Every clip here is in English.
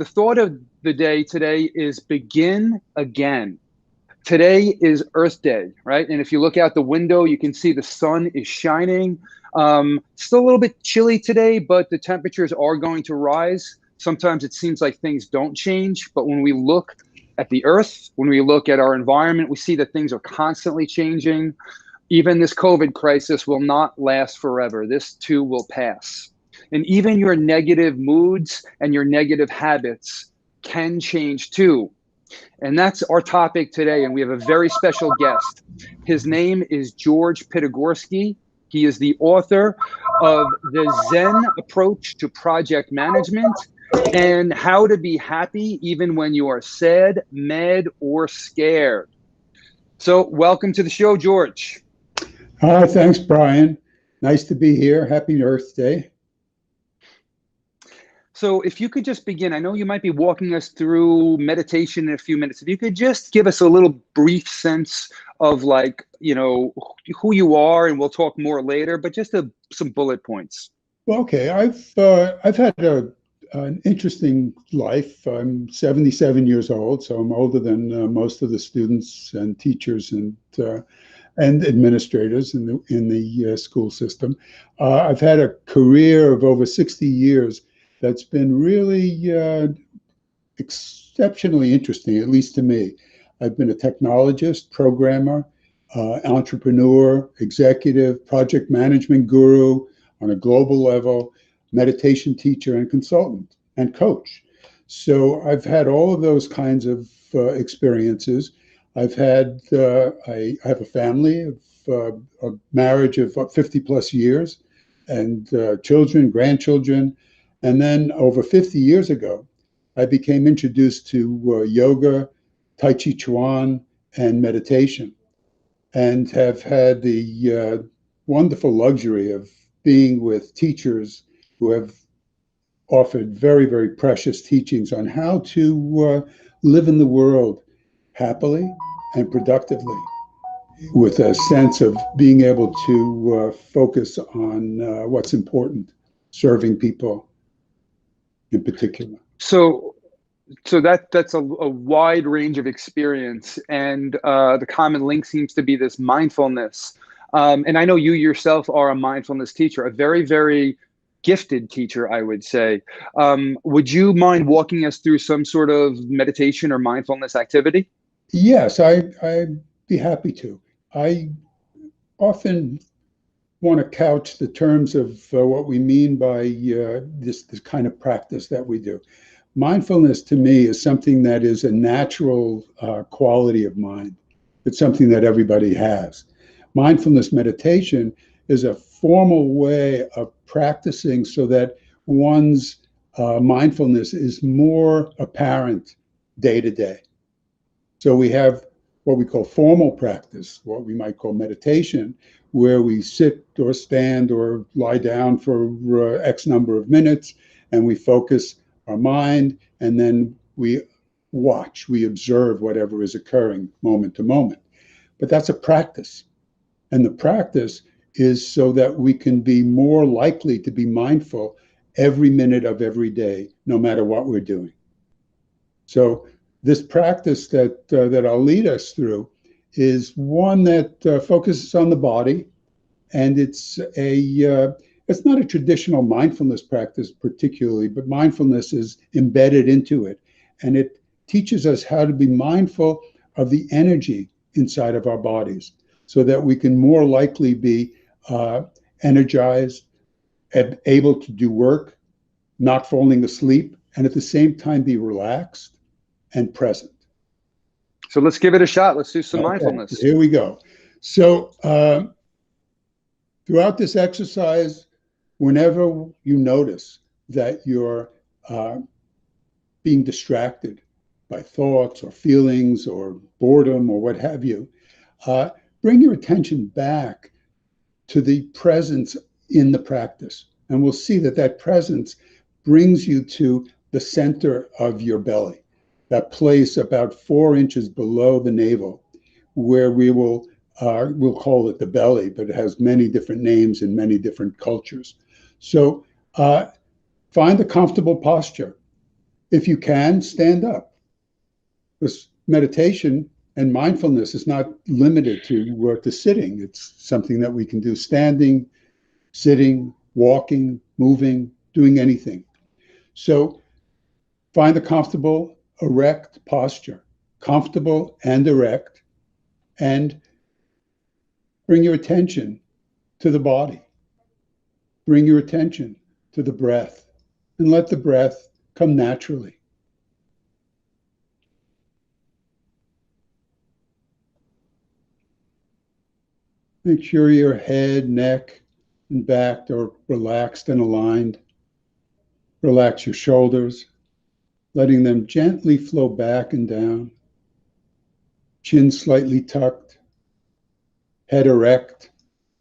The thought of the day today is begin again. Today is Earth Day, right? And if you look out the window, you can see the sun is shining. Still a little bit chilly today, but the temperatures are going to rise. Sometimes it seems like things don't change, but when we look at the Earth, when we look at our environment, we see that things are constantly changing. Even this COVID crisis will not last forever. This too will pass. And even your negative moods and your negative habits can change too. And that's our topic today. And we have a very special guest. His name is George Pitagorsky. He is the author of the Zen Approach to Project Management and How to Be Happy Even When You Are Sad, Mad, or Scared. So welcome to the show, George. Hi, thanks, Brian. Nice to be here. Happy Earth Day. So if you could just begin, I know you might be walking us through meditation in a few minutes. If you could just give us a little brief sense of who you are, and we'll talk more later, but just some bullet points. Well, okay. I've had an interesting life. I'm 77 years old, so I'm older than most of the students and teachers and administrators in the school system. I've had a career of over 60 years that's been really exceptionally interesting, at least to me. I've been a technologist, programmer, entrepreneur, executive, project management guru on a global level, meditation teacher and consultant and coach. So I've had all of those kinds of experiences. I've had, I have a family of a marriage of 50 plus years and children, grandchildren. And then over 50 years ago, I became introduced to yoga, Tai Chi Chuan, and meditation, and have had the wonderful luxury of being with teachers who have offered very, very precious teachings on how to live in the world happily and productively, with a sense of being able to focus on what's important, serving people in particular. So that's a wide range of experience, and the common link seems to be this mindfulness. And I know you yourself are a mindfulness teacher, a very, very gifted teacher, I would say. Would you mind walking us through some sort of meditation or mindfulness activity? Yes, I'd be happy to. I often want to couch the terms of what we mean by this kind of practice that we do. Mindfulness to me is something that is a natural quality of mind. It's something that everybody has. Mindfulness meditation is a formal way of practicing so that one's mindfulness is more apparent day to day. So we have what we call formal practice, what we might call meditation, where we sit or stand or lie down for X number of minutes, and we focus our mind, and then we watch, we observe whatever is occurring moment to moment. But that's a practice. And the practice is so that we can be more likely to be mindful every minute of every day, no matter what we're doing. So this practice that I'll lead us through is one that focuses on the body, and it's not a traditional mindfulness practice particularly, but mindfulness is embedded into it, and it teaches us how to be mindful of the energy inside of our bodies, so that we can more likely be energized, able to do work, not falling asleep, and at the same time be relaxed and present. So let's give it a shot. Let's do some mindfulness. Here we go. So throughout this exercise, whenever you notice that you're being distracted by thoughts or feelings or boredom or what have you, bring your attention back to the presence in the practice. And we'll see that presence brings you to the center of your belly, that place about 4 inches below the navel, where we'll call it the belly, but it has many different names in many different cultures. So find a comfortable posture. If you can, stand up. Because meditation and mindfulness is not limited to sitting. It's something that we can do standing, sitting, walking, moving, doing anything. So find a comfortable, erect posture, comfortable and erect, and bring your attention to the body. Bring your attention to the breath, and let the breath come naturally. Make sure your head, neck, and back are relaxed and aligned. Relax your shoulders, letting them gently flow back and down. Chin slightly tucked, head erect,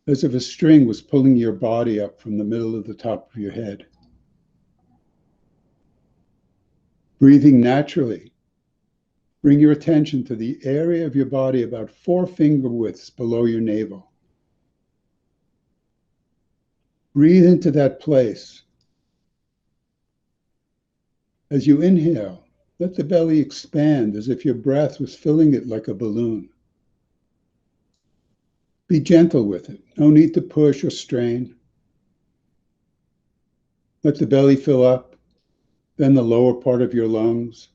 as if a string was pulling your body up from the middle of the top of your head. Breathing naturally, bring your attention to the area of your body about 4 finger widths below your navel. Breathe into that place. As you inhale, let the belly expand as if your breath was filling it like a balloon. Be gentle with it. No need to push or strain. Let the belly fill up, then the lower part of your lungs,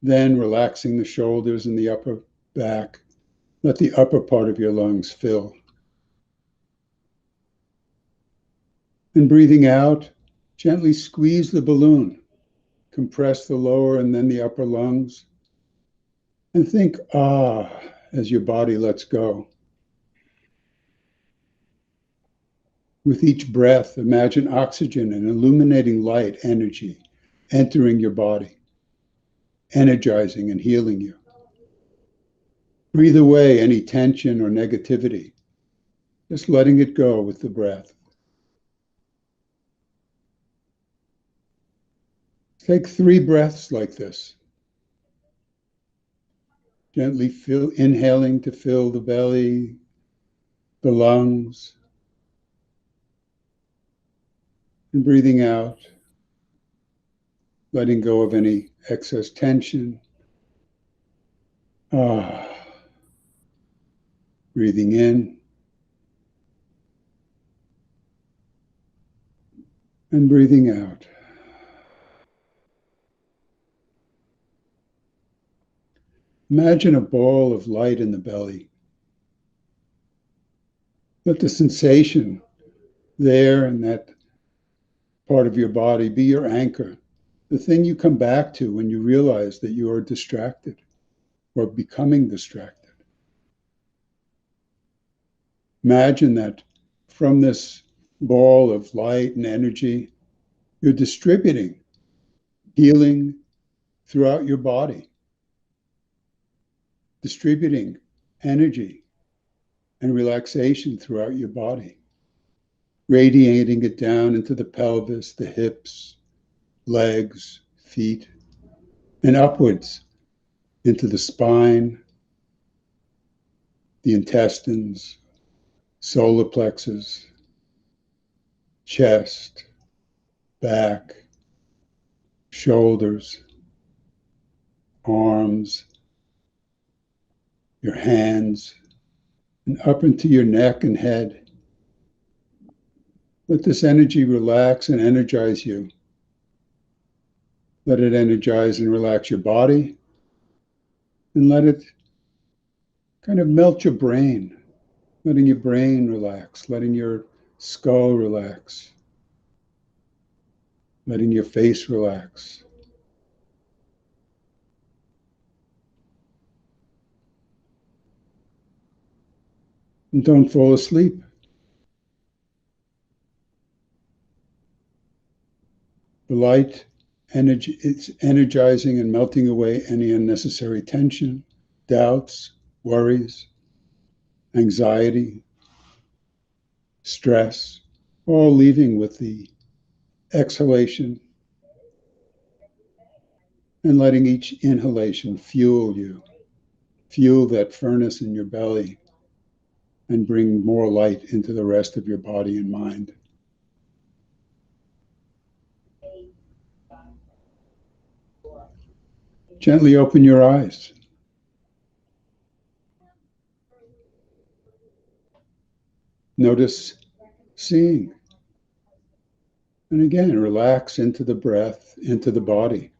then relaxing the shoulders and the upper back. Let the upper part of your lungs fill. And breathing out, gently squeeze the balloon. Compress the lower and then the upper lungs. And think, ah, as your body lets go. With each breath, imagine oxygen and illuminating light energy entering your body, energizing and healing you. Breathe away any tension or negativity, just letting it go with the breath. Take 3 breaths like this. Gently inhaling to fill the belly, the lungs, and breathing out, letting go of any excess tension. Ah. Breathing in and breathing out. Imagine a ball of light in the belly. Let the sensation there in that part of your body be your anchor, the thing you come back to when you realize that you are distracted or becoming distracted. Imagine that from this ball of light and energy, you're distributing healing throughout your body, distributing energy and relaxation throughout your body, radiating it down into the pelvis, the hips, legs, feet, and upwards into the spine, the intestines, solar plexus, chest, back, shoulders, arms, your hands, and up into your neck and head. Let this energy relax and energize you. Let it energize and relax your body, and let it kind of melt your brain, letting your brain relax, letting your skull relax, letting your face relax. And don't fall asleep. The light energy, it's energizing and melting away any unnecessary tension, doubts, worries, anxiety, stress, all leaving with the exhalation and letting each inhalation fuel you, fuel that furnace in your belly, and bring more light into the rest of your body and mind. Gently open your eyes. Notice seeing. And again, relax into the breath, into the body.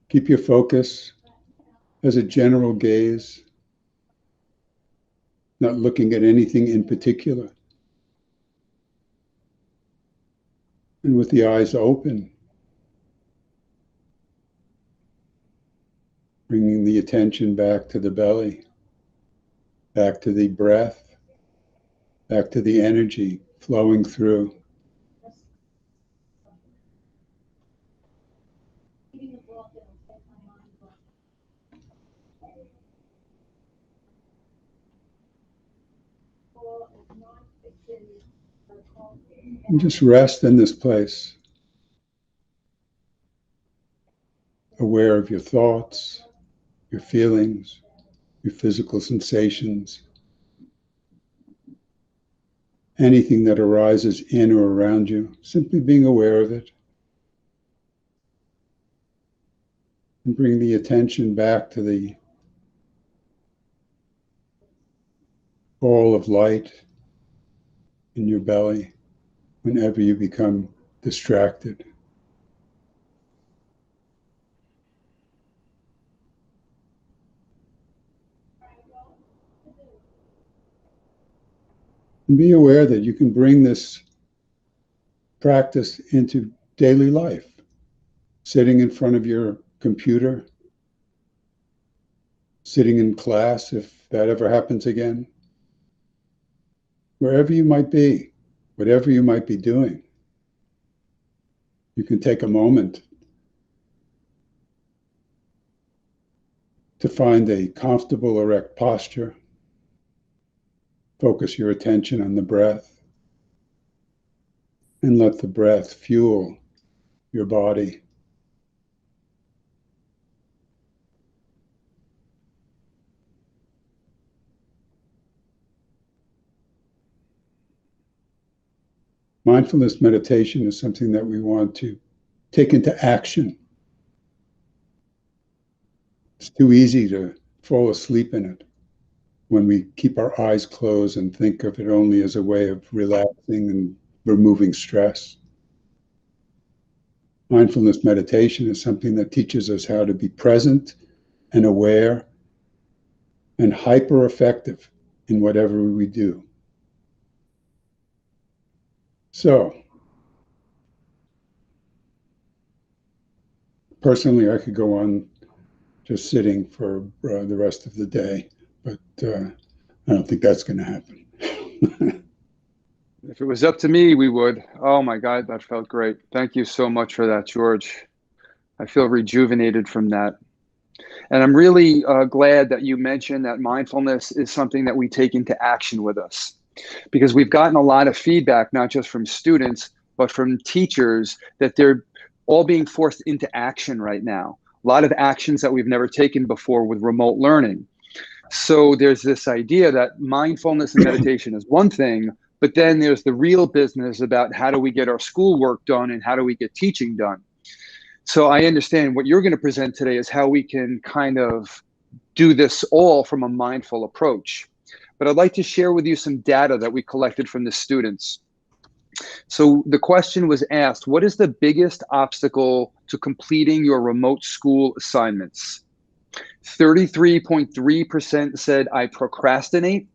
Keep your focus as a general gaze, not looking at anything in particular. And with the eyes open, bringing the attention back to the belly, back to the breath, back to the energy flowing through. And just rest in this place, aware of your thoughts, your feelings, your physical sensations, anything that arises in or around you, simply being aware of it. And bring the attention back to the ball of light in your belly whenever you become distracted. And be aware that you can bring this practice into daily life. Sitting in front of your computer, sitting in class, if that ever happens again, wherever you might be, whatever you might be doing, you can take a moment to find a comfortable, erect posture. Focus your attention on the breath and let the breath fuel your body. Mindfulness meditation is something that we want to take into action. It's too easy to fall asleep in it when we keep our eyes closed and think of it only as a way of relaxing and removing stress. Mindfulness meditation is something that teaches us how to be present and aware and hyper effective in whatever we do. So, personally, I could go on just sitting for the rest of the day, but I don't think that's going to happen. If it was up to me, we would. Oh my God, that felt great. Thank you so much for that, George. I feel rejuvenated from that. And I'm really glad that you mentioned that mindfulness is something that we take into action with us, because we've gotten a lot of feedback, not just from students, but from teachers, that they're all being forced into action right now. A lot of actions that we've never taken before with remote learning. So there's this idea that mindfulness and meditation is one thing, but then there's the real business about how do we get our schoolwork done and how do we get teaching done. So I understand what you're going to present today is how we can kind of do this all from a mindful approach. But I'd like to share with you some data that we collected from the students. So the question was asked, what is the biggest obstacle to completing your remote school assignments? 33.3% said I procrastinate.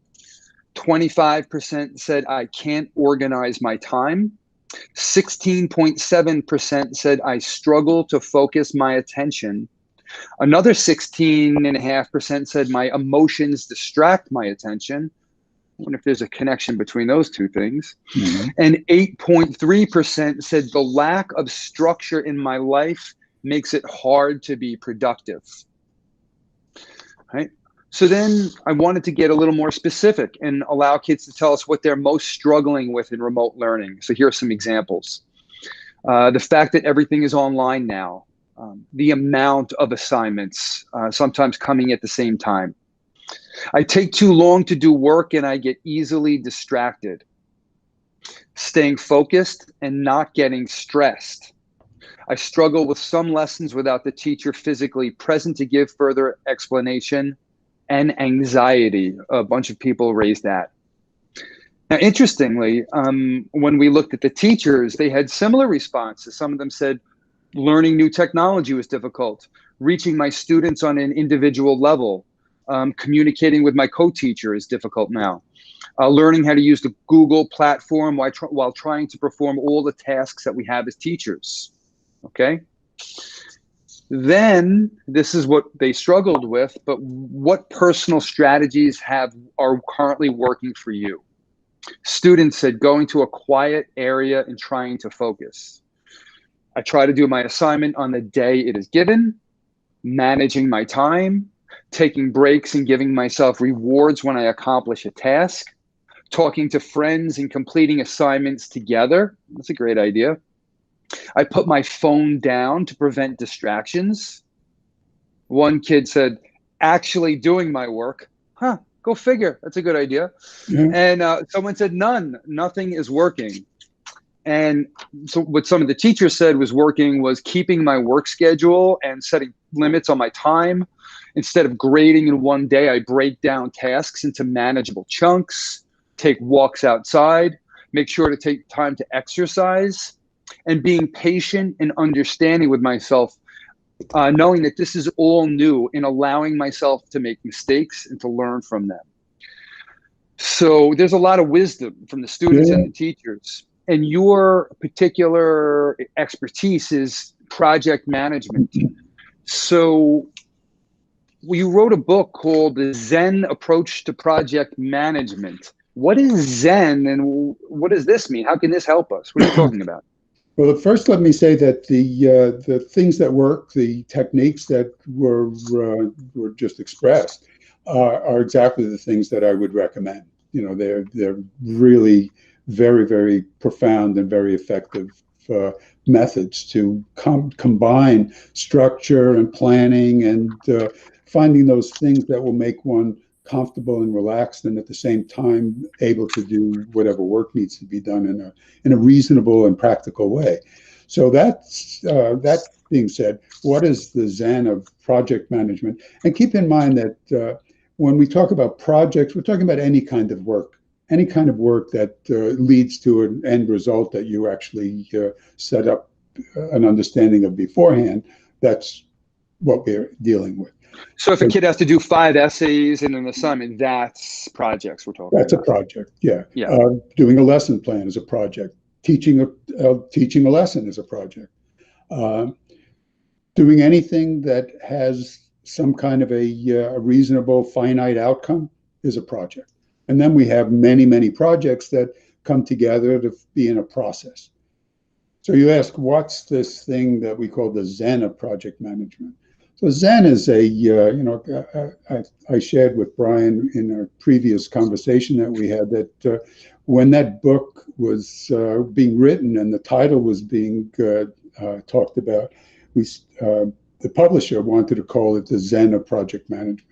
25% said I can't organize my time. 16.7% said I struggle to focus my attention. Another 16.5% said my emotions distract my attention. I wonder if there's a connection between those two things. Mm-hmm. And 8.3% said the lack of structure in my life makes it hard to be productive. Right? So then I wanted to get a little more specific and allow kids to tell us what they're most struggling with in remote learning. So here are some examples. The fact that everything is online now, the amount of assignments, sometimes coming at the same time. I take too long to do work and I get easily distracted. staying focused and not getting stressed. I struggle with some lessons without the teacher physically present to give further explanation, and anxiety. A bunch of people raised that. Now, interestingly, when we looked at the teachers, they had similar responses. Some of them said learning new technology was difficult, reaching my students on an individual level, communicating with my co-teacher is difficult now. Learning how to use the Google platform while trying to perform all the tasks that we have as teachers. Okay. Then this is what they struggled with, but what personal strategies are currently working for you? Students said going to a quiet area and trying to focus. I try to do my assignment on the day it is given, managing my time, taking breaks and giving myself rewards when I accomplish a task, talking to friends and completing assignments together. That's a great idea. I put my phone down to prevent distractions. One kid said, actually doing my work. Huh, go figure. That's a good idea. Yeah. And someone said, nothing is working. And so what some of the teachers said was working was keeping my work schedule and setting limits on my time. Instead of grading in one day, I break down tasks into manageable chunks, take walks outside, make sure to take time to exercise, and being patient and understanding with myself, knowing that this is all new and allowing myself to make mistakes and to learn from them. So there's a lot of wisdom from the students and the teachers. And your particular expertise is project management. So you wrote a book called The Zen Approach to Project Management. What is Zen and what does this mean? How can this help us? What are you talking about? Well, first, let me say that the things that work, the techniques that were just expressed, are exactly the things that I would recommend. You know, they're really very, very profound and very effective methods to combine structure and planning and finding those things that will make one comfortable and relaxed, and at the same time able to do whatever work needs to be done in a reasonable and practical way. So that being said, what is the Zen of project management? And keep in mind that when we talk about projects, we're talking about any kind of work that leads to an end result that you actually set up an understanding of beforehand. That's what we're dealing with. So if a kid has to do 5 essays in an assignment, that's projects we're talking about. That's a project, yeah. Doing a lesson plan is a project. Teaching a lesson is a project. Doing anything that has some kind of a reasonable, finite outcome is a project. And then we have many, many projects that come together to be in a process. So you ask, what's this thing that we call the Zen of project management? So Zen is I shared with Brian in our previous conversation that we had that when that book was being written and the title was being talked about, the publisher wanted to call it the Zen of project management.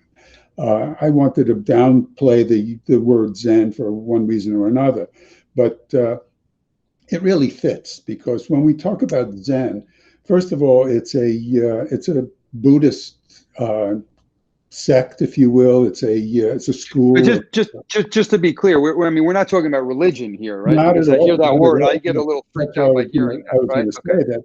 I wanted to downplay the word Zen for one reason or another, but it really fits because when we talk about Zen, first of all, it's a Buddhist sect, if you will. It's a school. But just to be clear, we're not talking about religion here, right? Not because at all. I hear that word, I get a little freaked out by hearing that. I was going to say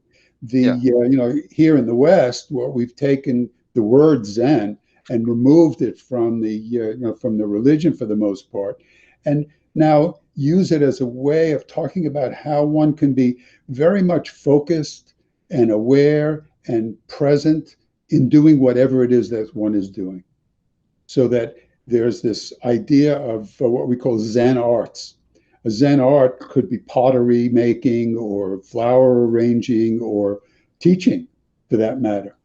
that here in the West, we've taken the word Zen and removed it from the religion for the most part, and now use it as a way of talking about how one can be very much focused and aware and present in doing whatever it is that one is doing. So that there's this idea of what we call Zen arts. A Zen art could be pottery making or flower arranging or teaching for that matter.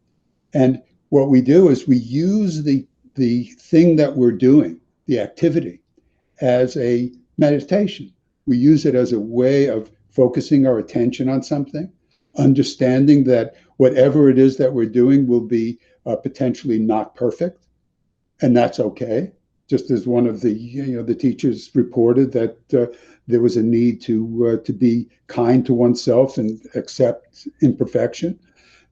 And what we do is we use the thing that we're doing, the activity, as a meditation. We use it as a way of focusing our attention on something, understanding that whatever it is that we're doing will be potentially not perfect, and that's okay. just as one of the teachers reported that there was a need to be kind to oneself and accept imperfection.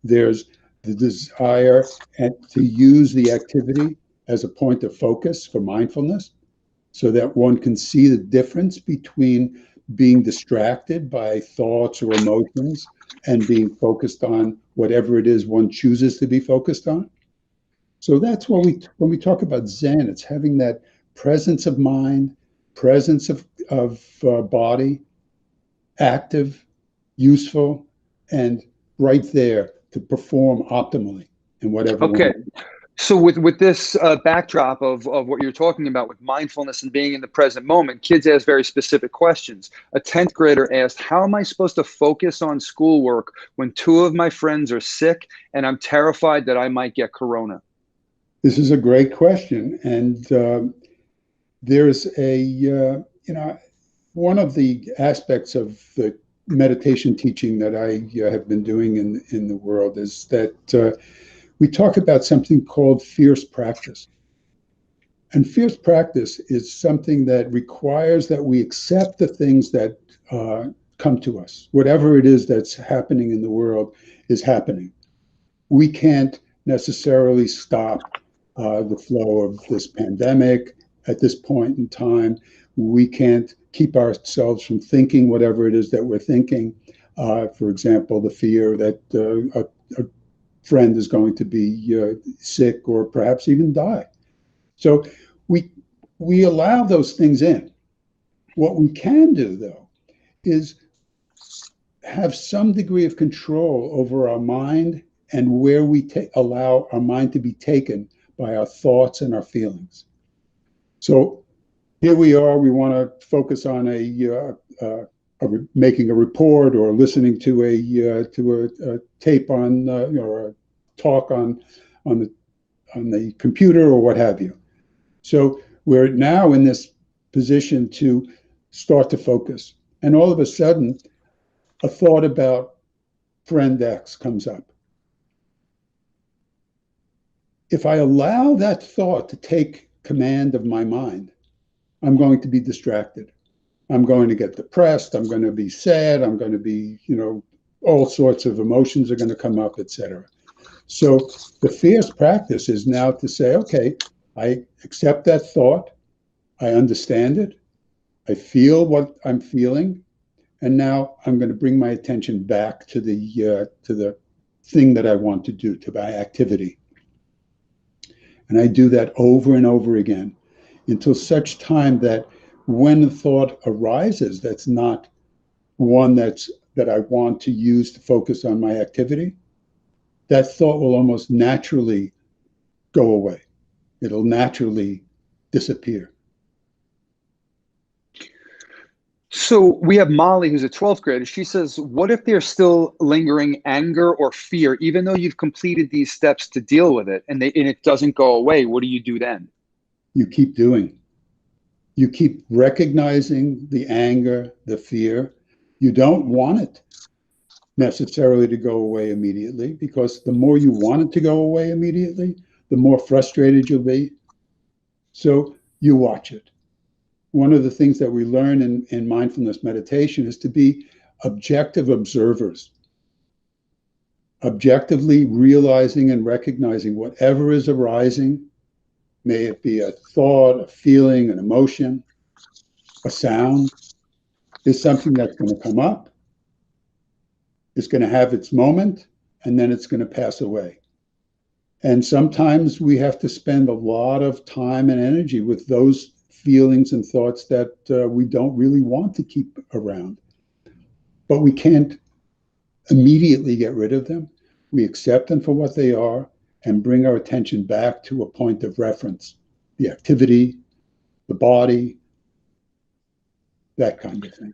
There's the desire to use the activity as a point of focus for mindfulness, so that one can see the difference between being distracted by thoughts or emotions and being focused on whatever it is one chooses to be focused on. So that's what when we talk about Zen, it's having that presence of mind, presence of body, active, useful, and right there to perform optimally in whatever Okay. one. So with this backdrop of what you're talking about with mindfulness and being in the present moment, kids ask very specific questions. A 10th grader asked, how am I supposed to focus on schoolwork when 2 of my friends are sick and I'm terrified that I might get corona? This is a great question. And there's one of the aspects of the meditation teaching that I have been doing in the world is that we talk about something called fierce practice. And fierce practice is something that requires that we accept the things that come to us. Whatever it is that's happening in the world is happening. We can't necessarily stop the flow of this pandemic at this point in time. We can't keep ourselves from thinking whatever it is that we're thinking. For example, the fear that a friend is going to be sick or perhaps even die. So we allow those things in. What we can do, though, is have some degree of control over our mind and where we allow our mind to be taken by our thoughts and our feelings. So here we are. We want to focus on making a report or listening to a tape on or a talk on the computer or what have you. So we're now in this position to start to focus, and all of a sudden, a thought about friend X comes up. If I allow that thought to take command of my mind, I'm going to be distracted. I'm going to get depressed. I'm going to be sad. I'm going to be, all sorts of emotions are going to come up, etc. So the fierce practice is now to say, okay, I accept that thought. I understand it. I feel what I'm feeling. And now I'm going to bring my attention back to the thing that I want to do, to my activity. And I do that over and over again until such time that when a thought arises that's not one that I want to use to focus on my activity, that thought will almost naturally go away. It'll naturally disappear. So we have Molly, who's a 12th grader. She says, what if there's still lingering anger or fear, even though you've completed these steps to deal with it and it doesn't go away? What do you do then? You keep doing. You keep recognizing the anger, the fear. You don't want it necessarily to go away immediately, because the more you want it to go away immediately, the more frustrated you'll be. So you watch it. One of the things that we learn in mindfulness meditation is to be objective observers, objectively realizing and recognizing whatever is arising, may it be a thought, a feeling, an emotion, a sound, is something that's going to come up. It's going to have its moment, and then it's going to pass away. And sometimes we have to spend a lot of time and energy with those feelings and thoughts that we don't really want to keep around. But we can't immediately get rid of them. We accept them for what they are and bring our attention back to a point of reference, the activity, the body, that kind of thing.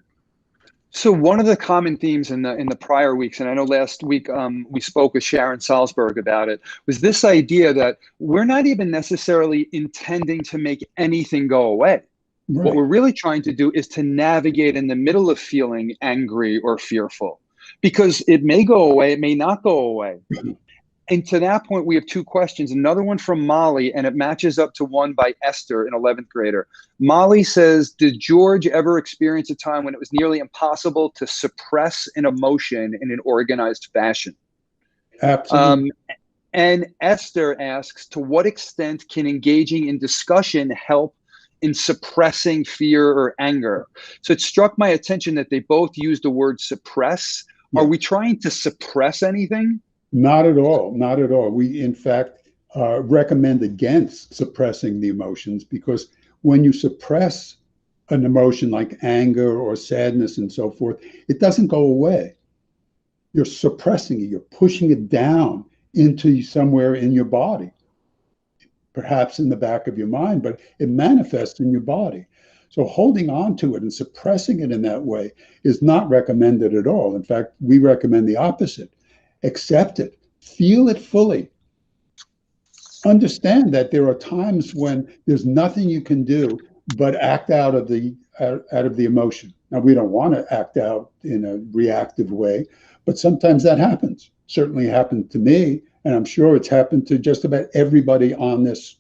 So one of the common themes in the prior weeks, and I know last week we spoke with Sharon Salzberg about it, was this idea that we're not even necessarily intending to make anything go away. Right. What we're really trying to do is to navigate in the middle of feeling angry or fearful, because it may go away, it may not go away. And to that point, we have two questions. Another one from Molly, and it matches up to one by Esther, an 11th grader. Molly says, did George ever experience a time when it was nearly impossible to suppress an emotion in an organized fashion? Absolutely. And Esther asks, to what extent can engaging in discussion help in suppressing fear or anger? So it struck my attention that they both used the word suppress. Yeah. Are we trying to suppress anything? Not at all. Not at all. We, in fact, recommend against suppressing the emotions, because when you suppress an emotion like anger or sadness and so forth, it doesn't go away. You're suppressing it. You're pushing it down into somewhere in your body, perhaps in the back of your mind, but it manifests in your body. So holding on to it and suppressing it in that way is not recommended at all. In fact, we recommend the opposite. Accept it, feel it fully. Understand that there are times when there's nothing you can do but act out of the emotion. Now, we don't want to act out in a reactive way, but sometimes that happens. Certainly happened to me, and I'm sure it's happened to just about everybody on this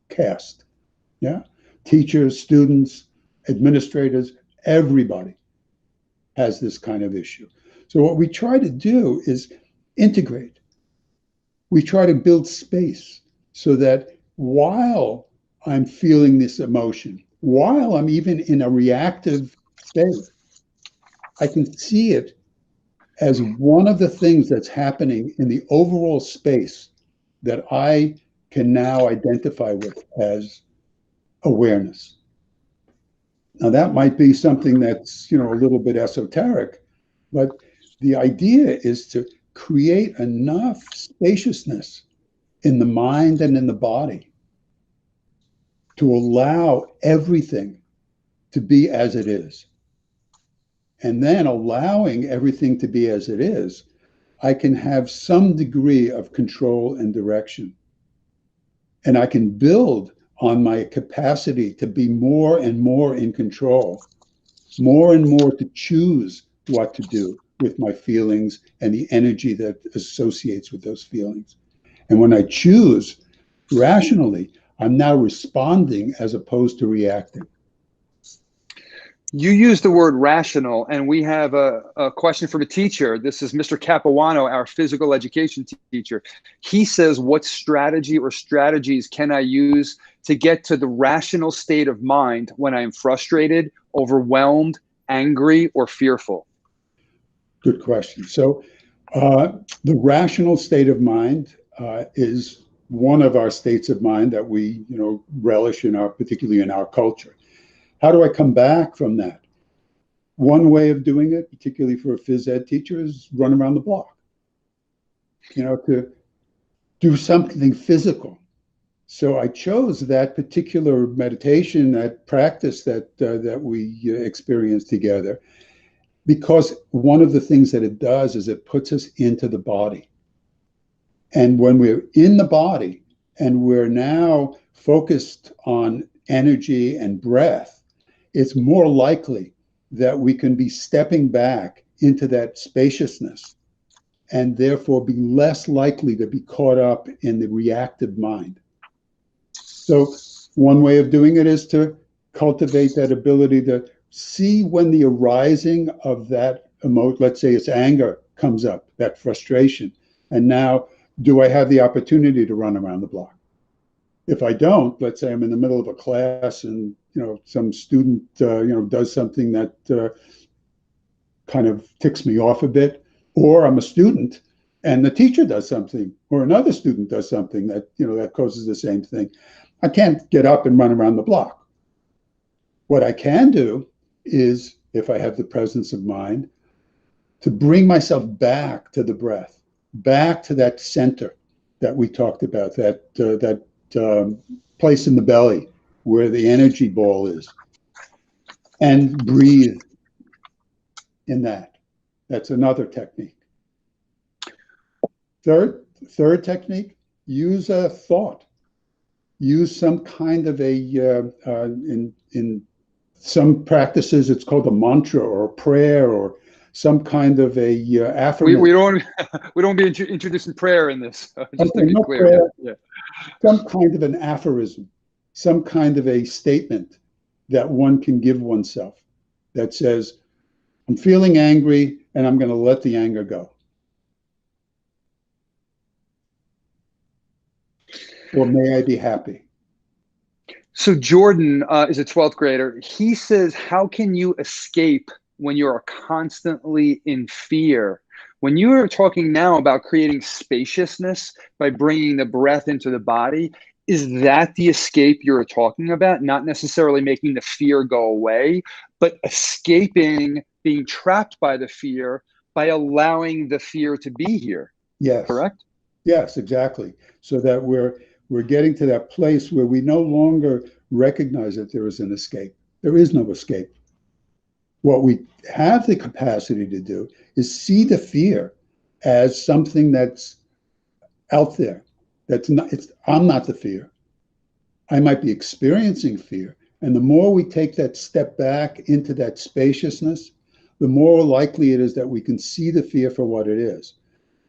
cast. Yeah, teachers, students, administrators, everybody has this kind of issue. So what we try to do is integrate. We try to build space so that while I'm feeling this emotion, while I'm even in a reactive state, I can see it as one of the things that's happening in the overall space that I can now identify with as awareness. Now, that might be something that's, a little bit esoteric, but the idea is to create enough spaciousness in the mind and in the body to allow everything to be as it is. And then allowing everything to be as it is, I can have some degree of control and direction. And I can build on my capacity to be more and more in control, more and more to choose what to do with my feelings and the energy that associates with those feelings. And when I choose rationally, I'm now responding as opposed to reacting. You use the word rational, and we have a question from a teacher. This is Mr. Capuano, our physical education teacher. He says, what strategy or strategies can I use to get to the rational state of mind when I'm frustrated, overwhelmed, angry, or fearful? Good question. So the rational state of mind is one of our states of mind that we, relish particularly in our culture. How do I come back from that? One way of doing it, particularly for a phys ed teacher, is run around the block. To do something physical. So I chose that particular meditation, that practice that we experienced together, because one of the things that it does is it puts us into the body. And when we're in the body and we're now focused on energy and breath, it's more likely that we can be stepping back into that spaciousness and therefore be less likely to be caught up in the reactive mind. So one way of doing it is to cultivate that ability to see when the arising of that emotion, let's say it's anger, comes up, that frustration. And now, do I have the opportunity to run around the block? If I don't, let's say I'm in the middle of a class and some student does something that kind of ticks me off a bit, or I'm a student and the teacher does something, or another student does something that that causes the same thing. I can't get up and run around the block. What I can do is, if I have the presence of mind, to bring myself back to the breath, back to that center that we talked about, that place in the belly where the energy ball is, and breathe in that. That's another technique. Third technique, use a thought. Use some kind of in some practices, it's called a mantra or a prayer or some kind of a We affirmation. don't we don't be introducing prayer in this, just to Okay, be no clear. prayer, Yeah. some kind of an aphorism, some kind of a statement that one can give oneself that says, I'm feeling angry and I'm going to let the anger go. Or may I be happy? So Jordan is a 12th grader. He says, how can you escape when you are constantly in fear? When you are talking now about creating spaciousness by bringing the breath into the body, is that the escape you're talking about? Not necessarily making the fear go away, but escaping being trapped by the fear by allowing the fear to be here. Yes. Correct? Yes, exactly. So that we're getting to that place where we no longer recognize that there is an escape. There is no escape. What we have the capacity to do is see the fear as something that's out there. That's not, I'm not the fear. I might be experiencing fear. And the more we take that step back into that spaciousness, the more likely it is that we can see the fear for what it is.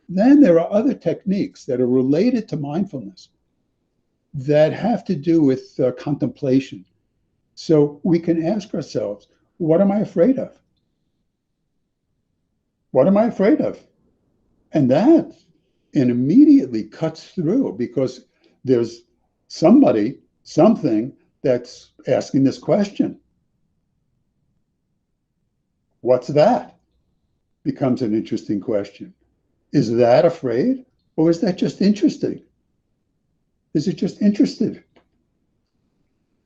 Then there are other techniques that are related to mindfulness that have to do with contemplation. So we can ask ourselves, what am I afraid of? What am I afraid of? And that immediately cuts through because there's somebody, something that's asking this question. What's that? Becomes an interesting question. Is that afraid? Or is that just interesting? Is it just interested?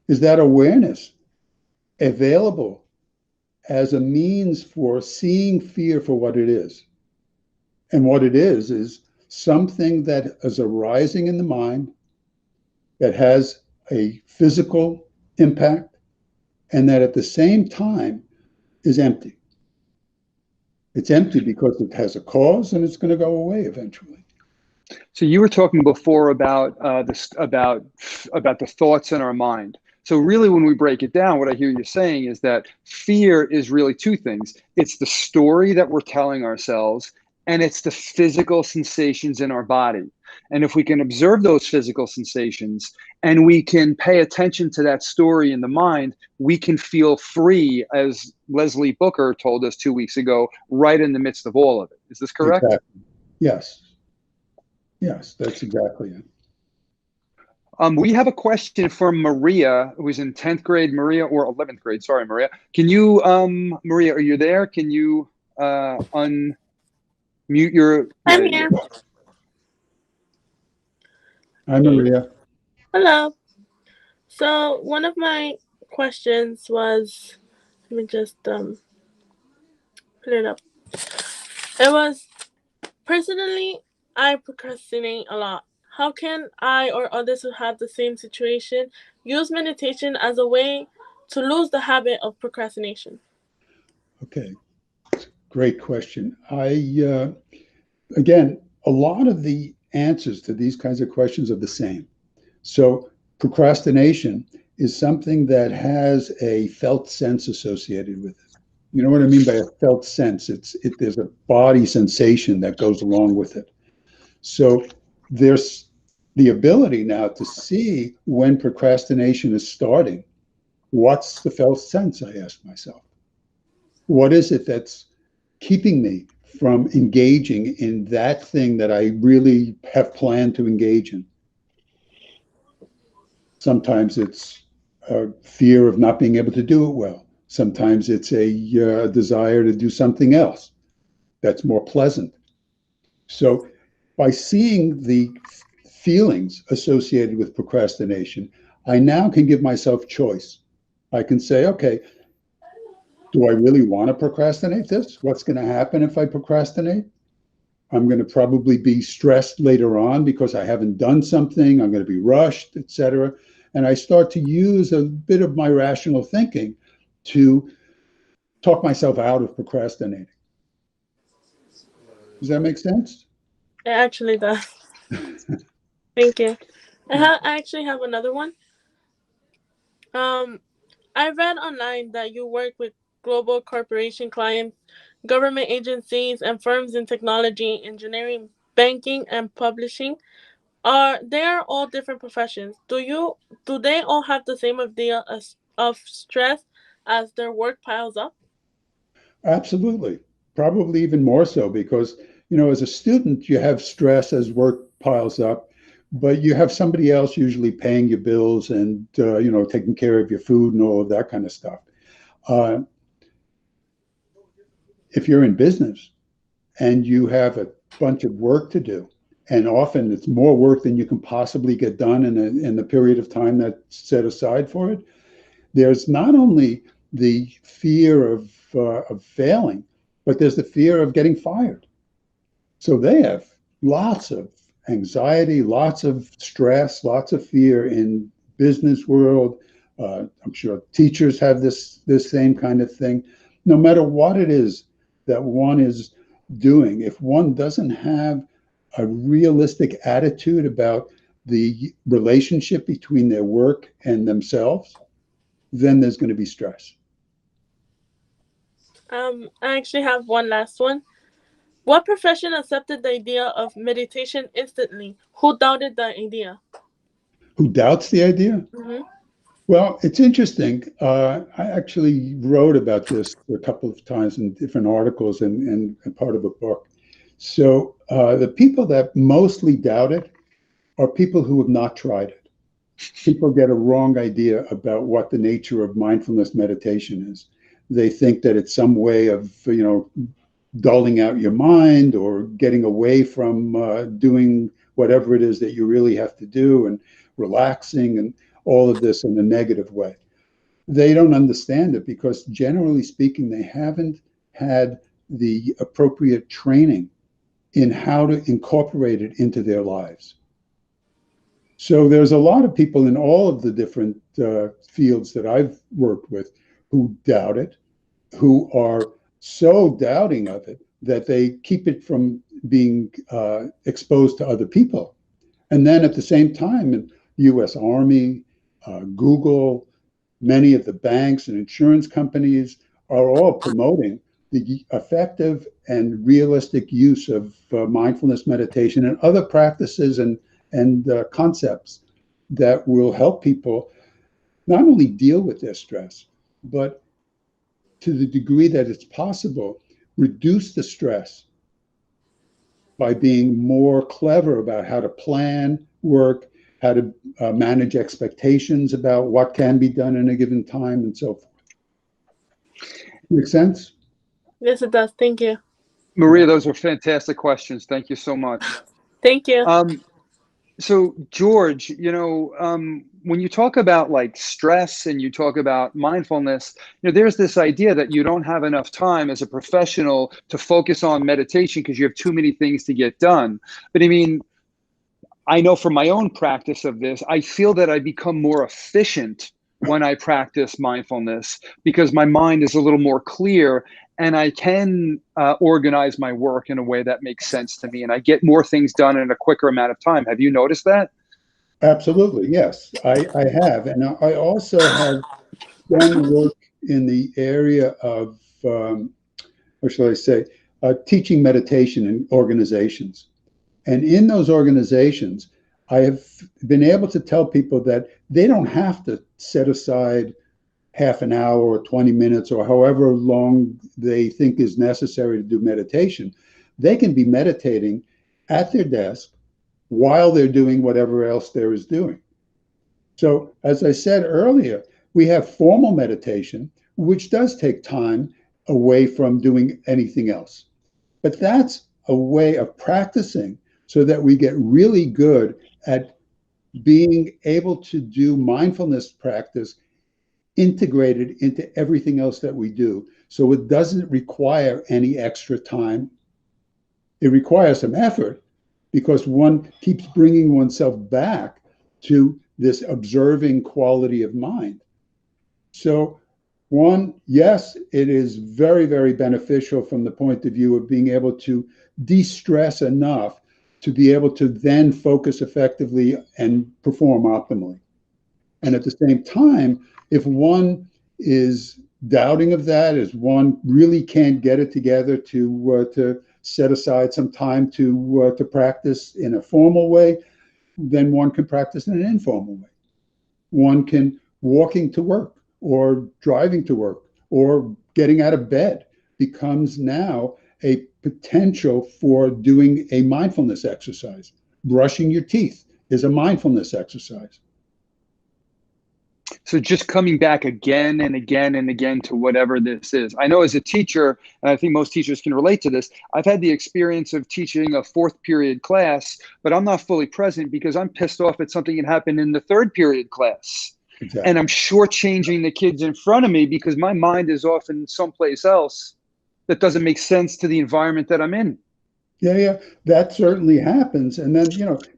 Is that awareness available as a means for seeing fear for what it is? And what it is something that is arising in the mind that has a physical impact and that at the same time is empty. It's empty because it has a cause and it's going to go away eventually. So you were talking before about about the thoughts in our mind. So really, when we break it down, what I hear you saying is that fear is really two things. It's the story that we're telling ourselves, and it's the physical sensations in our body. And if we can observe those physical sensations and we can pay attention to that story in the mind, we can feel free, as Leslie Booker told us 2 weeks ago, right in the midst of all of it. Is this correct? Exactly. Yes. Yes, that's exactly it. We have a question from Maria, who's in 10th grade, Maria, or 11th grade. Sorry, Maria. Can you, Maria, are you there? Can you unmute your, yeah, I'm there you here. go. Hi, Maria. Hello. So one of my questions was, let me just put it up. It was, personally, I procrastinate a lot. How can I or others who have the same situation use meditation as a way to lose the habit of procrastination? Okay, great question. Again, a lot of the answers to these kinds of questions are the same. So procrastination is something that has a felt sense associated with it. You know what I mean by a felt sense? There's a body sensation that goes along with it. So there's the ability now to see when procrastination is starting. What's the felt sense? I ask myself. What is it that's keeping me from engaging in that thing that I really have planned to engage in? Sometimes it's a fear of not being able to do it well. Sometimes it's a desire to do something else that's more pleasant. So by seeing the feelings associated with procrastination, I now can give myself choice. I can say, okay, do I really want to procrastinate this? What's going to happen if I procrastinate? I'm going to probably be stressed later on because I haven't done something. I'm going to be rushed, etc. And I start to use a bit of my rational thinking to talk myself out of procrastinating. Does that make sense? It actually does. Thank you. I actually have another one. Um, I read online that you work with global corporation clients government agencies, and firms in technology, engineering, banking, and publishing they are all different professions. Do they all have the same idea of stress as their work piles up? Absolutely. Probably even more so because, you know, as a student, you have stress as work piles up, but you have somebody else usually paying your bills and, you know, taking care of your food and all of that kind of stuff. Uh, if you're in business and you have a bunch of work to do, and often it's more work than you can possibly get done in the period of time that's set aside for it, there's not only the fear of failing, but there's the fear of getting fired. So they have lots of anxiety, lots of stress, lots of fear in business world. I'm sure teachers have this same kind of thing. No matter what it is that one is doing, if one doesn't have a realistic attitude about the relationship between their work and themselves, then there's going to be stress. I actually have one last one. What profession accepted the idea of meditation instantly? Who doubted the idea? Who doubts the idea? Mm-hmm. Well, it's interesting. I actually wrote about this a couple of times in different articles and part of a book. So the people that mostly doubt it are people who have not tried it. People get a wrong idea about what the nature of mindfulness meditation is. They think that it's some way of, you know, dulling out your mind or getting away from doing whatever it is that you really have to do and relaxing and all of this in a negative way. They don't understand it because generally speaking, they haven't had the appropriate training in how to incorporate it into their lives. So there's a lot of people in all of the different fields that I've worked with who doubt it, who are so doubting of it that they keep it from being exposed to other people. And then at the same time, in US Army, Google, many of the banks and insurance companies are all promoting the effective and realistic use of mindfulness meditation and other practices and concepts that will help people not only deal with their stress, but to the degree that it's possible, reduce the stress by being more clever about how to plan work, how to manage expectations about what can be done in a given time, and so forth. Make sense? Yes, it does. Thank you. Maria, those were fantastic questions. Thank you so much. Thank you. So George, you know, when you talk about like stress and you talk about mindfulness, you know, there's this idea that you don't have enough time as a professional to focus on meditation because you have too many things to get done. But I mean, I know from my own practice of this, I feel that I become more efficient when I practice mindfulness because my mind is a little more clear and I can organize my work in a way that makes sense to me and I get more things done in a quicker amount of time. Have you noticed that? Absolutely, yes, I have. And I also have done work in the area of, what shall I say, teaching meditation in organizations. And in those organizations, I have been able to tell people that they don't have to set aside half an hour or 20 minutes or however long they think is necessary to do meditation. They can be meditating at their desk while they're doing whatever else there is doing. So, as I said earlier, we have formal meditation, which does take time away from doing anything else. But that's a way of practicing so that we get really good at being able to do mindfulness practice integrated into everything else that we do. So it doesn't require any extra time. It requires some effort because one keeps bringing oneself back to this observing quality of mind. So one, yes, it is very, very beneficial from the point of view of being able to de-stress enough to be able to then focus effectively and perform optimally. And at the same time, if one is doubting of that, as one really can't get it together to set aside some time to practice in a formal way, then one can practice in an informal way. One can walking to work or driving to work or getting out of bed becomes now a potential for doing a mindfulness exercise. Brushing your teeth is a mindfulness exercise. So just coming back again and again and again to whatever this is. I know as a teacher, and I think most teachers can relate to this, I've had the experience of teaching a fourth period class, but I'm not fully present because I'm pissed off at something that happened in the third period class. Exactly. And I'm shortchanging the kids in front of me because my mind is often someplace else that doesn't make sense to the environment that I'm in. Yeah, that certainly happens. And then,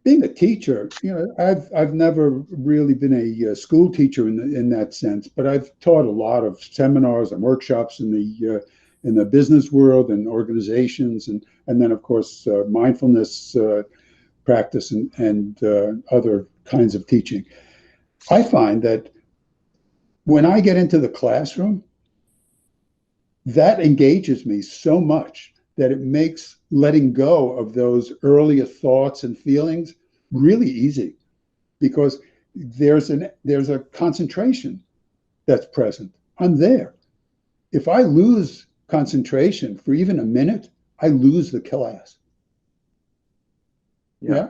being a teacher, I've never really been a school teacher in that sense, but I've taught a lot of seminars and workshops in the business world and organizations, and then of course mindfulness practice and other kinds of teaching. I find that when I get into the classroom, that engages me so much that it makes letting go of those earlier thoughts and feelings really easy, because there's a concentration that's present. I'm there. If I lose concentration for even a minute, I lose the class. Yeah.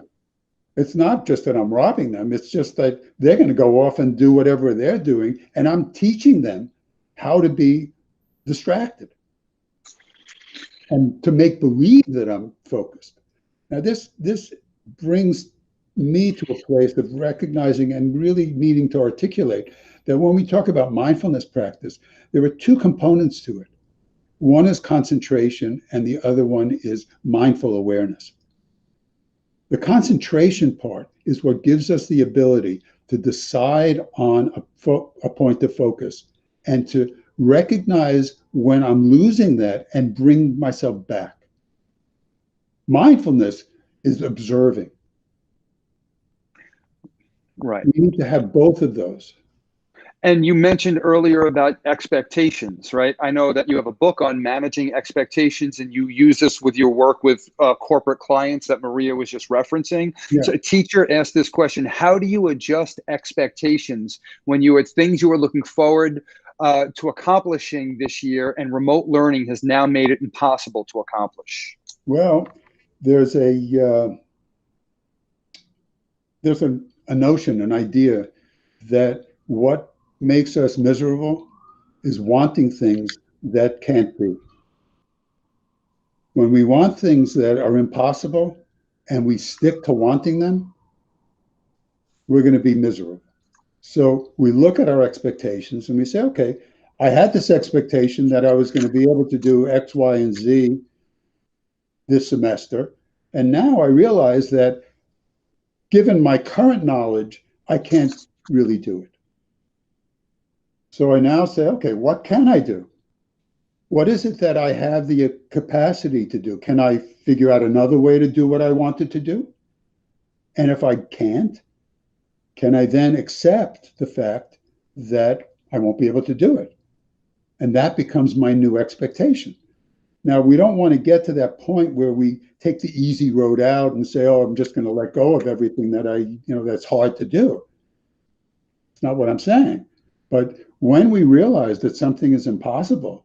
It's not just that I'm robbing them. It's just that they're going to go off and do whatever they're doing, and I'm teaching them how to be distracted and to make believe that I'm focused. Now, this brings me to a place of recognizing and really needing to articulate that when we talk about mindfulness practice, there are two components to it. One is concentration, and the other one is mindful awareness. The concentration part is what gives us the ability to decide on a point of focus and to recognize when I'm losing that and bring myself back. Mindfulness is observing. Right. We need to have both of those. And you mentioned earlier about expectations, right? I know that you have a book on managing expectations, and you use this with your work with corporate clients that Maria was just referencing. Yeah. So a teacher asked this question: how do you adjust expectations when you had things you were looking forward to accomplishing this year, and remote learning has now made it impossible to accomplish? Well, there's a notion, an idea that what makes us miserable is wanting things that can't be. When we want things that are impossible and we stick to wanting them, we're going to be miserable. So we look at our expectations and we say, okay, I had this expectation that I was going to be able to do X, Y, and Z this semester. And now I realize that given my current knowledge, I can't really do it. So I now say, okay, what can I do? What is it that I have the capacity to do? Can I figure out another way to do what I wanted to do? And if I can't, can I then accept the fact that I won't be able to do it? And that becomes my new expectation. Now, we don't want to get to that point where we take the easy road out and say, oh, I'm just going to let go of everything that that's hard to do. It's not what I'm saying. But when we realize that something is impossible,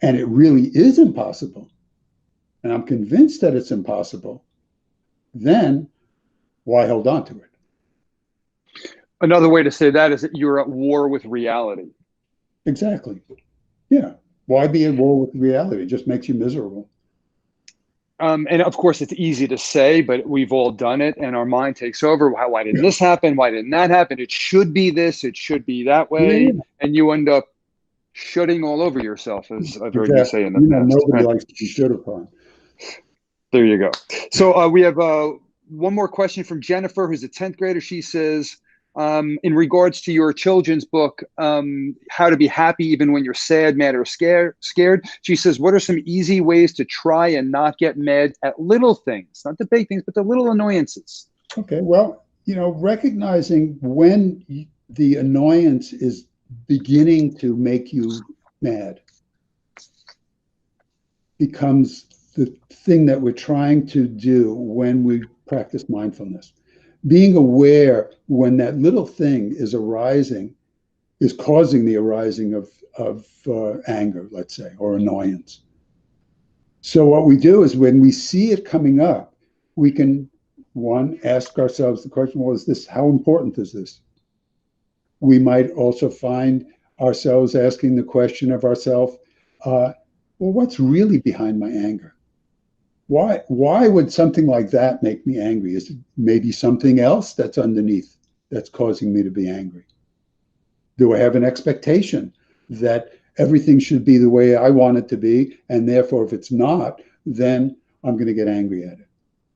and it really is impossible, and I'm convinced that it's impossible, then why hold on to it? Another way to say that is that you're at war with reality. Exactly. Yeah. Why be at war with reality? It just makes you miserable. And of course, it's easy to say, but we've all done it, and our mind takes over. Why didn't this happen? Why didn't that happen? It should be this. It should be that way. Yeah. And you end up shutting all over yourself, as I've heard you say in the past. Nobody likes to be shut upon. There you go. So we have one more question from Jennifer, who's a 10th grader. She says, in regards to your children's book, How to Be Happy Even When You're Sad, Mad, or Scared, she says, what are some easy ways to try and not get mad at little things, not the big things, but the little annoyances? Okay, well, recognizing when the annoyance is beginning to make you mad becomes the thing that we're trying to do when we practice mindfulness. Being aware when that little thing is arising, is causing the arising of anger, let's say, or annoyance. So what we do is when we see it coming up, we can, one, ask ourselves the question, well, how important is this? We might also find ourselves asking the question of ourselves, well, what's really behind my anger? Why would something like that make me angry? Is it maybe something else that's underneath that's causing me to be angry? Do I have an expectation that everything should be the way I want it to be, and therefore if it's not, then I'm going to get angry at it?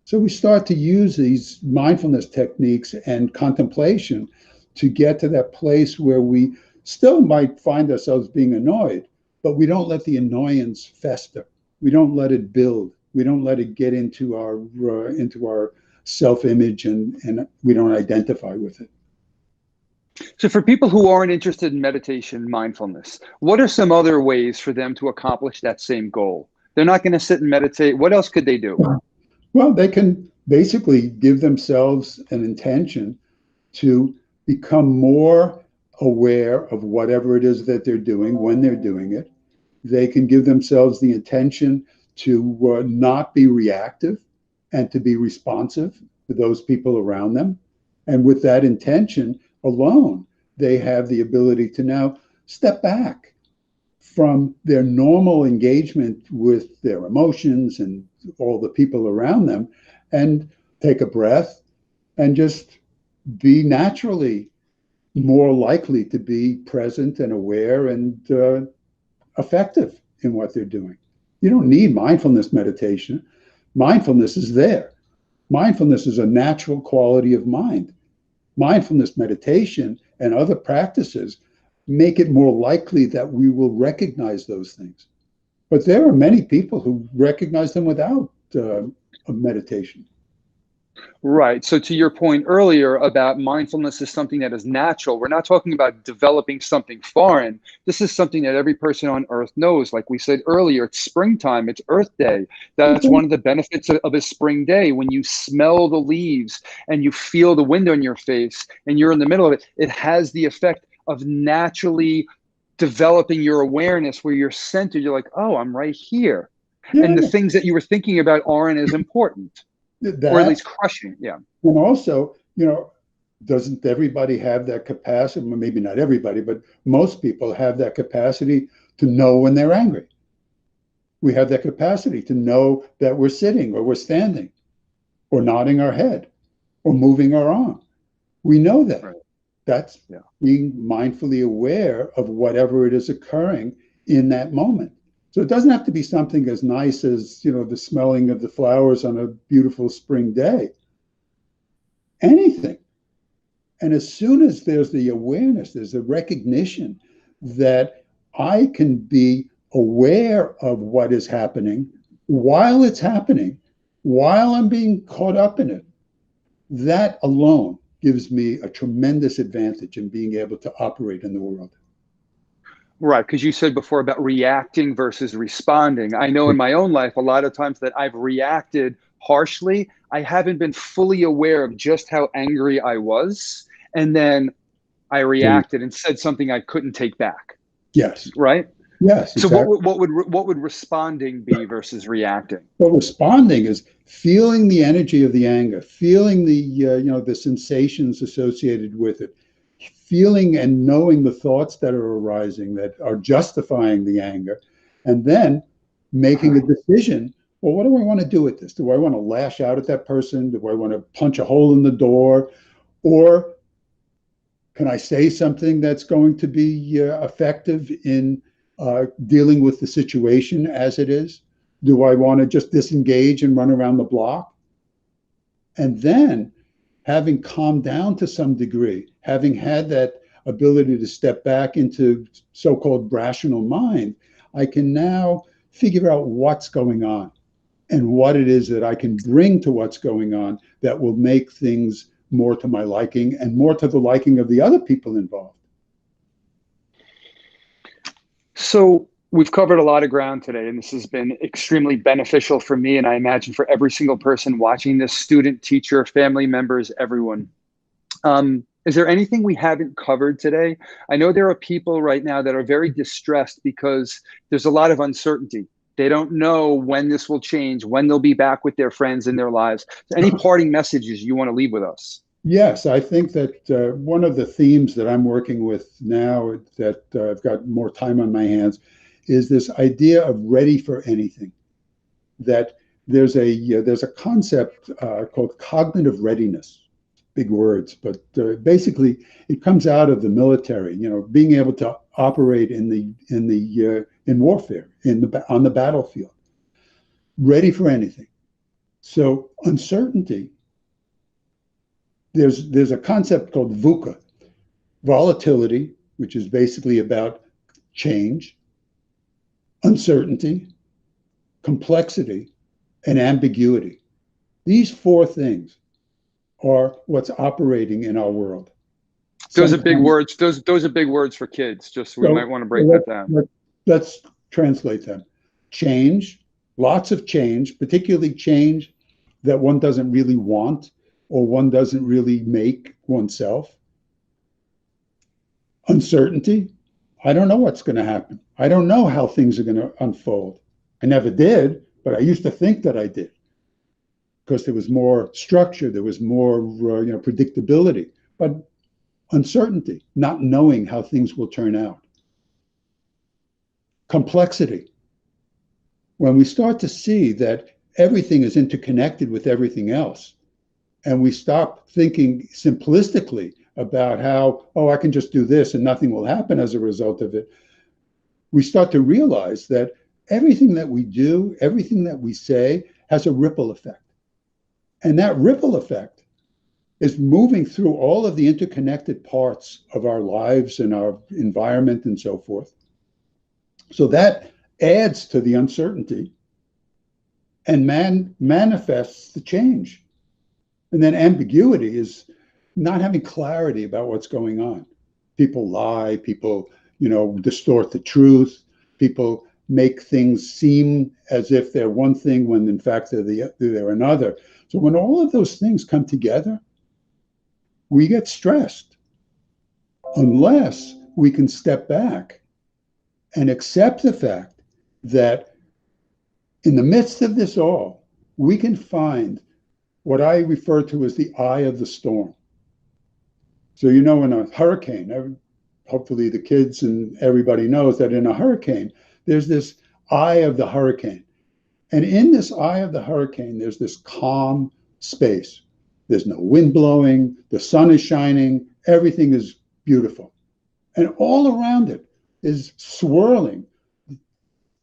So we start to use these mindfulness techniques and contemplation to get to that place where we still might find ourselves being annoyed, but we don't let the annoyance fester. We don't let it build. We don't let it get into our self-image, and we don't identify with it. So for people who aren't interested in meditation, mindfulness, what are some other ways for them to accomplish that same goal? They're not going to sit and meditate. What else could they do? Well, they can basically give themselves an intention to become more aware of whatever it is that they're doing when they're doing it. They can give themselves the intention to not be reactive and to be responsive to those people around them. And with that intention alone, they have the ability to now step back from their normal engagement with their emotions and all the people around them and take a breath and just be naturally more likely to be present and aware and effective in what they're doing. You don't need mindfulness meditation. Mindfulness is there. Mindfulness is a natural quality of mind. Mindfulness meditation and other practices make it more likely that we will recognize those things. But there are many people who recognize them without a meditation. Right. So to your point earlier about mindfulness is something that is natural, we're not talking about developing something foreign. This is something that every person on earth knows. Like we said earlier, it's springtime, it's Earth Day. That's one of the benefits of a spring day. When you smell the leaves and you feel the wind on your face and you're in the middle of it, it has the effect of naturally developing your awareness where you're centered. You're like, oh, I'm right here. Yeah. And the things that you were thinking about aren't as important. Or at least crushing, yeah. And also, doesn't everybody have that capacity? Well, maybe not everybody, but most people have that capacity to know when they're angry. We have that capacity to know that we're sitting or we're standing or nodding our head or moving our arm. We know that. Right. That's being mindfully aware of whatever it is occurring in that moment. So it doesn't have to be something as nice as, the smelling of the flowers on a beautiful spring day. Anything. And as soon as there's the awareness, there's the recognition that I can be aware of what is happening while it's happening, while I'm being caught up in it, that alone gives me a tremendous advantage in being able to operate in the world. Right, because you said before about reacting versus responding. I know in my own life, a lot of times that I've reacted harshly, I haven't been fully aware of just how angry I was. And then I reacted and said something I couldn't take back. Yes. Right? Yes. So exactly. what would responding be versus reacting? Well, responding is feeling the energy of the anger, feeling the sensations associated with it, feeling and knowing the thoughts that are arising that are justifying the anger, and then making a decision. Well, what do I want to do with this? Do I want to lash out at that person? Do I want to punch a hole in the door? Or can I say something that's going to be effective in dealing with the situation as it is? Do I want to just disengage and run around the block? And then, having calmed down to some degree, having had that ability to step back into so-called rational mind, I can now figure out what's going on and what it is that I can bring to what's going on that will make things more to my liking and more to the liking of the other people involved. So we've covered a lot of ground today, and this has been extremely beneficial for me, and I imagine for every single person watching this, student, teacher, family members, everyone. Is there anything we haven't covered today? I know there are people right now that are very distressed because there's a lot of uncertainty. They don't know when this will change, when they'll be back with their friends in their lives. Any parting messages you want to leave with us? Yes, I think that one of the themes that I'm working with now that I've got more time on my hands is this idea of ready for anything. That there's a concept called cognitive readiness. Big words, but basically it comes out of the military. Being able to operate in warfare, on the battlefield, ready for anything. So uncertainty. There's a concept called VUCA, volatility, which is basically about change, uncertainty, complexity, and ambiguity. These four things are what's operating in our world. Those are big words. Those are big words for kids. Just we might want to break that down. Let's translate them. Change, lots of change, particularly change that one doesn't really want or one doesn't really make oneself. Uncertainty. I don't know what's going to happen. I don't know how things are going to unfold. I never did, but I used to think that I did because there was more structure, there was more predictability. But uncertainty, not knowing how things will turn out. Complexity. When we start to see that everything is interconnected with everything else, and we stop thinking simplistically about how, I can just do this and nothing will happen as a result of it, we start to realize that everything that we do, everything that we say has a ripple effect. And that ripple effect is moving through all of the interconnected parts of our lives and our environment and so forth. So that adds to the uncertainty and manifests the change. And then ambiguity is not having clarity about what's going on. People lie, people, distort the truth, people make things seem as if they're one thing when in fact they're another. So when all of those things come together, we get stressed unless we can step back and accept the fact that in the midst of this all, we can find what I refer to as the eye of the storm. So, in a hurricane, hopefully the kids and everybody knows that in a hurricane, there's this eye of the hurricane. And in this eye of the hurricane, there's this calm space. There's no wind blowing, the sun is shining, everything is beautiful. And all around it is swirling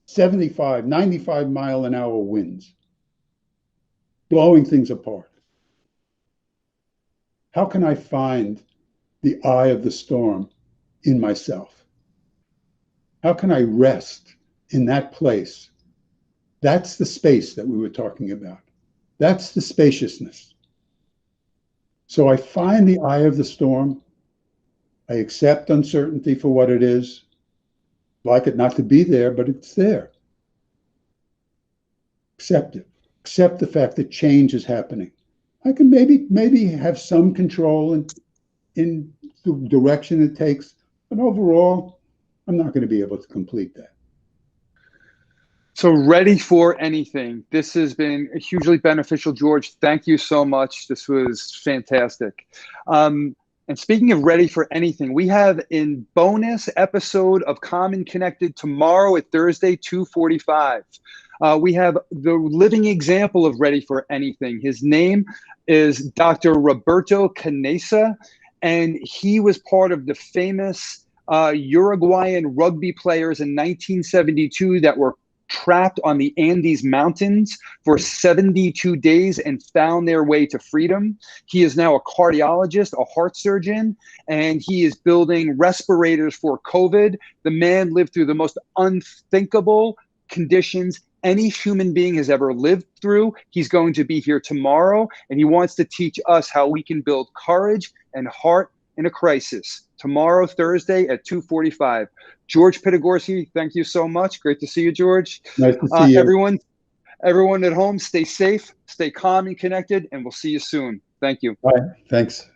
75, 95 mile an hour winds, blowing things apart. How can I find the eye of the storm in myself? How can I rest in that place? That's the space that we were talking about. That's the spaciousness. So I find the eye of the storm. I accept uncertainty for what it is. Like it not to be there, but it's there. Accept it. Accept the fact that change is happening. I can maybe have some control in the direction it takes, but overall, I'm not going to be able to complete that. So ready for anything. This has been hugely beneficial, George. Thank you so much. This was fantastic. And speaking of ready for anything, we have a bonus episode of Calm and Connected tomorrow at Thursday, 2:45. We have the living example of ready for anything. His name is Dr. Roberto Canessa, and he was part of the famous Uruguayan rugby players in 1972 that were trapped on the Andes Mountains for 72 days and found their way to freedom. He is now a cardiologist, a heart surgeon, and he is building respirators for COVID. The man lived through the most unthinkable conditions any human being has ever lived through. He's going to be here tomorrow, and he wants to teach us how we can build courage and heart in a crisis. Tomorrow, Thursday at 2:45. George Pitagorsky, thank you so much. Great to see you, George. Nice to see you. Everyone at home, stay safe, stay calm and connected, and we'll see you soon. Thank you. Bye. Thanks.